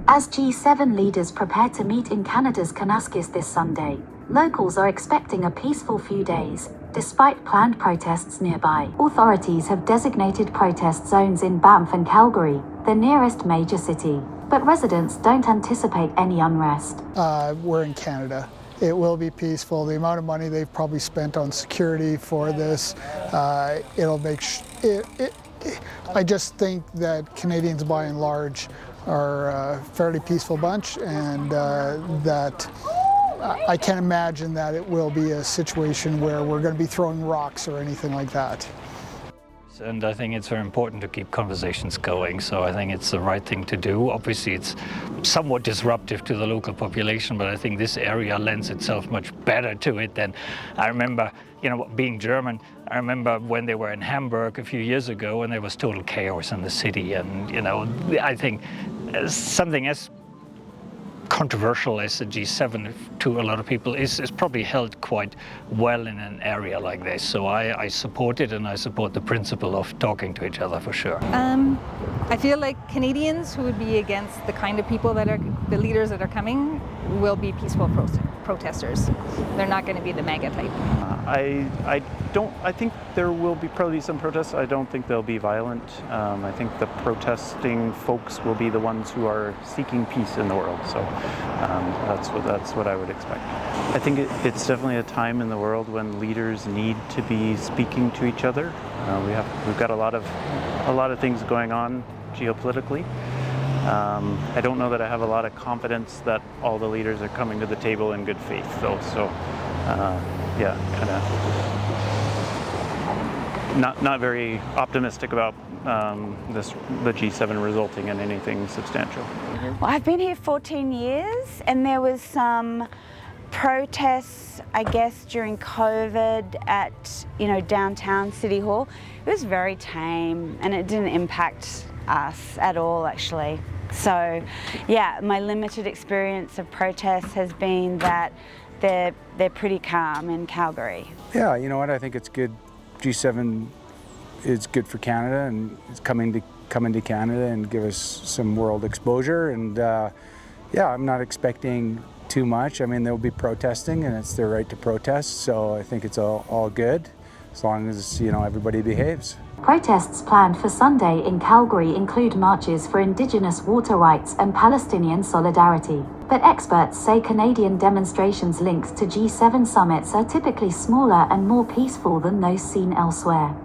As G7 leaders prepare to meet in Canada's Kananaskis this Sunday, locals are expecting a peaceful few days, despite planned protests nearby. Authorities have designated protest zones in Banff and Calgary, the nearest major city, but residents don't anticipate any unrest. We're in Canada. It will be peaceful. The amount of money they've probably spent on security for this, it'll make I just think that Canadians by and large are a fairly peaceful bunch, and that I can't imagine that it will be a situation where we're going to be throwing rocks or anything like that. And I think it's very important to keep conversations going, so I think it's the right thing to do. Obviously it's somewhat disruptive to the local population, but I think this area lends itself much better to it than I remember, being German. I remember when they were in Hamburg a few years ago and there was total chaos in the city, and I think something as controversial as the G7 to a lot of people is probably held quite well in an area like this. So I support it, and I support the principle of talking to each other for sure. I feel like Canadians who would be against the kind of people that are the leaders that are coming will be peaceful protesters. They're not going to be the MAGA type. I think there will be probably some protests. I don't think they'll be violent. I think the protesting folks will be the ones who are seeking peace in the world. So that's what I would expect. I think it's definitely a time in the world when leaders need to be speaking to each other. We've got a lot of things going on geopolitically. I don't know that I have a lot of confidence that all the leaders are coming to the table in good faith, though. So, kind of not very optimistic about the G7 resulting in anything substantial. Well, I've been here 14 years, and there was some protests, I guess, during COVID at downtown City Hall. It was very tame, and it didn't impact us at all, actually. So, yeah, my limited experience of protests has been that they're pretty calm in Calgary. Yeah, you know what? I think it's good. G7 is good for Canada, and it's coming to Canada and give us some world exposure. And I'm not expecting too much. I mean, they'll be protesting, and it's their right to protest. So I think it's all good, as long as everybody behaves. Protests planned for Sunday in Calgary include marches for Indigenous water rights and Palestinian solidarity. But experts say Canadian demonstrations linked to G7 summits are typically smaller and more peaceful than those seen elsewhere.